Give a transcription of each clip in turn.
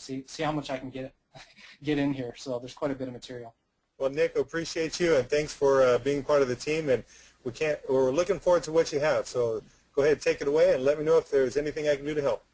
See how much I can get in here. So there's quite a bit of material. Well, Nick, appreciate you, and thanks for being part of the team. And we're looking forward to what you have. So go ahead, take it away, and let me know if there's anything I can do to help.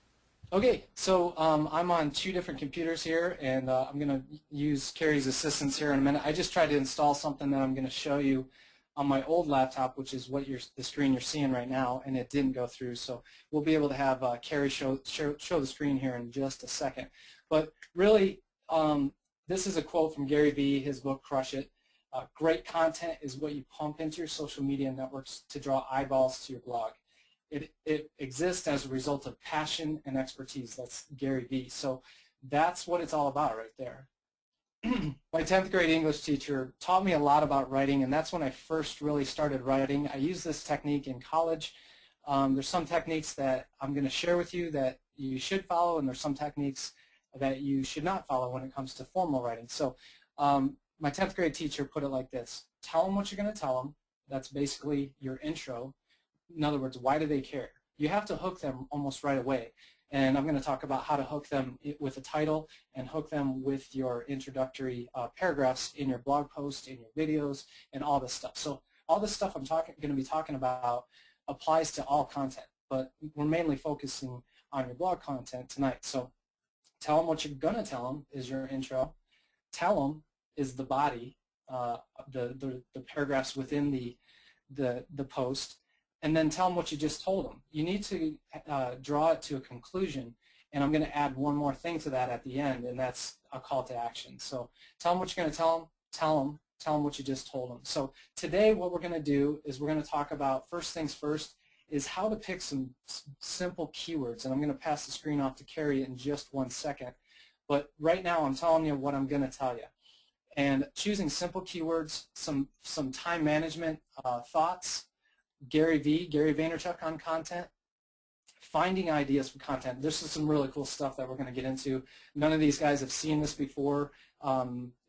Okay, so I'm on 2 different computers here, and I'm going to use Carrie's assistance here in a minute. I just tried to install something that I'm going to show you on my old laptop, which is what the screen you're seeing right now, and it didn't go through. So we'll be able to have Carrie show the screen here in just a second. But really, this is a quote from Gary Vee, his book, Crush It. Great content is what you pump into your social media networks to draw eyeballs to your blog. It exists as a result of passion and expertise. That's Gary Vee. So that's what it's all about right there. My 10th grade English teacher taught me a lot about writing, and that's when I first really started writing. I used this technique in college. There's some techniques that I'm going to share with you that you should follow, and there's some techniques that you should not follow when it comes to formal writing. So my 10th grade teacher put it like this: tell them what you're going to tell them. That's basically your intro. In other words, why do they care? You have to hook them almost right away. And I'm going to talk about how to hook them with a title and hook them with your introductory paragraphs in your blog post, in your videos, and all this stuff. So all this stuff I'm going to be talking about applies to all content, but we're mainly focusing on your blog content tonight. So tell them what you're going to tell them is your intro. Tell them is the body, the paragraphs within the post. And then tell them what you just told them. You need to draw it to a conclusion, and I'm going to add one more thing to that at the end, and that's a call to action. So tell them what you're going to tell them what you just told them. So today what we're going to do is we're going to talk about, first things first, is how to pick some simple keywords, and I'm going to pass the screen off to Carrie in just 1 second. But right now I'm telling you what I'm going to tell you. And choosing simple keywords, some time management thoughts, Gary Vaynerchuk on content, finding ideas for content. This is some really cool stuff that we're going to get into. None of these guys have seen this before.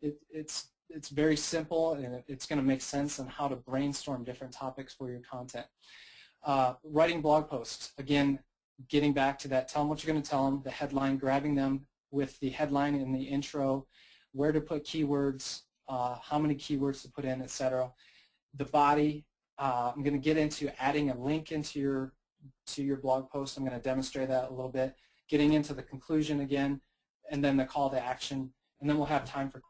It's very simple, and it's going to make sense on how to brainstorm different topics for your content. Writing blog posts, again, getting back to that, tell them what you're going to tell them, the headline, grabbing them with the headline and the intro, where to put keywords, how many keywords to put in, etc. The body. I'm going to get into adding a link into your blog post. I'm going to demonstrate that a little bit, getting into the conclusion again, and then the call to action, and then we'll have time for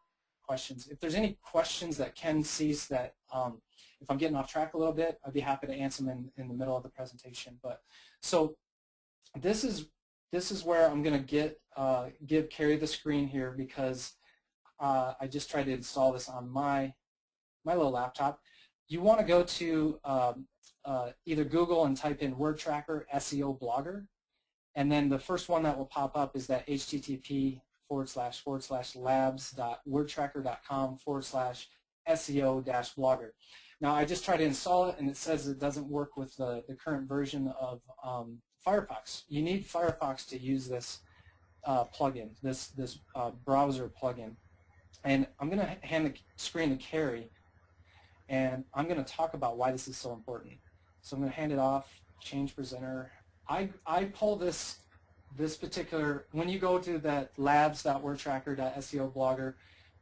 questions. If there's any questions that Ken sees that if I'm getting off track a little bit, I'd be happy to answer them in the middle of the presentation. But so this is where I'm going to give Carrie the screen here, because I just tried to install this on my little laptop. You want to go to either Google and type in Wordtracker SEO Blogger, and then the first one that will pop up is that http://labs.wordtracker.com/SEO-blogger. Now I just tried to install it, and it says it doesn't work with the current version of Firefox. You need Firefox to use this plugin, this browser plugin. And I'm going to hand the screen to Carrie, and I'm going to talk about why this is so important. So I'm going to hand it off, change presenter. I pull this particular, when you go to that labs.wordtracker.SEO-blogger,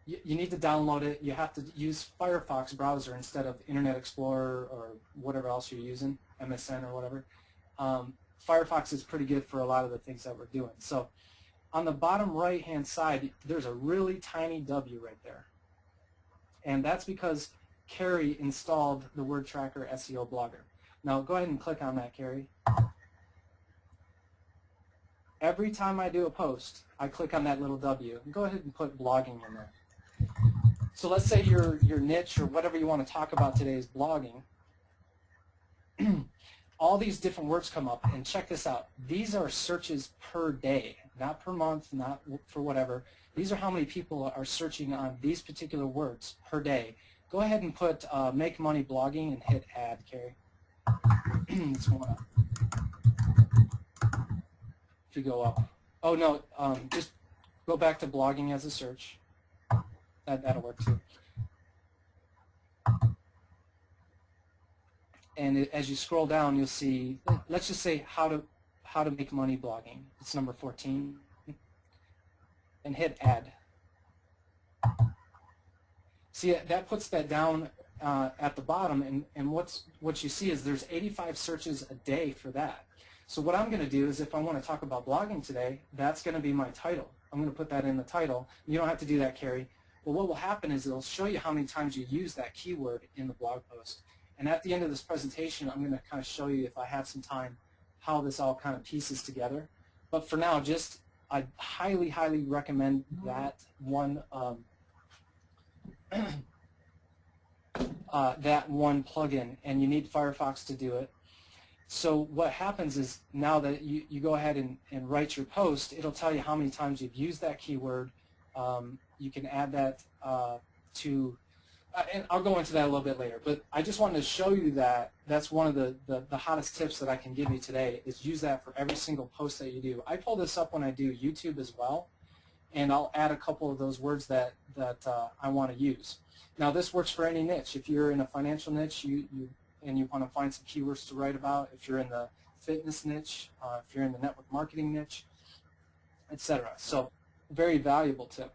you need to download it. You have to use Firefox browser instead of Internet Explorer or whatever else you're using, MSN or whatever. Firefox is pretty good for a lot of the things that we're doing. So on the bottom right-hand side, there's a really tiny W right there. And that's because Carrie installed the Wordtracker SEO Blogger. Now go ahead and click on that, Carrie. Every time I do a post, I click on that little W. Go ahead and put blogging in there. So let's say your niche or whatever you want to talk about today is blogging. All these different words come up, and check this out. These are searches per day, not per month, not for whatever. These are how many people are searching on these particular words per day. Go ahead and put make money blogging and hit add, Carrie. It's going up. If you go up. Oh no, just go back to blogging as a search. That'll work too. And as you scroll down, you'll see, let's just say how to make money blogging. It's number 14. and hit add. See, that puts that down at the bottom, and what you see is there's 85 searches a day for that. So what I'm going to do is, if I want to talk about blogging today, that's going to be my title. I'm going to put that in the title. You don't have to do that, Carrie. But what will happen is it'll show you how many times you use that keyword in the blog post. And at the end of this presentation, I'm going to kind of show you, if I have some time, how this all kind of pieces together. But for now, I highly, highly recommend that one that one plugin, and you need Firefox to do it. So what happens is, now that you go ahead and write your post, it'll tell you how many times you've used that keyword. You can add that to, and I'll go into that a little bit later, but I just wanted to show you that that's one of the hottest tips that I can give you today, is use that for every single post that you do. I pull this up when I do YouTube as well, and I'll add a couple of those words that I want to use. Now, this works for any niche. If you're in a financial niche and you want to find some keywords to write about, if you're in the fitness niche, if you're in the network marketing niche, etc. So, very valuable tip.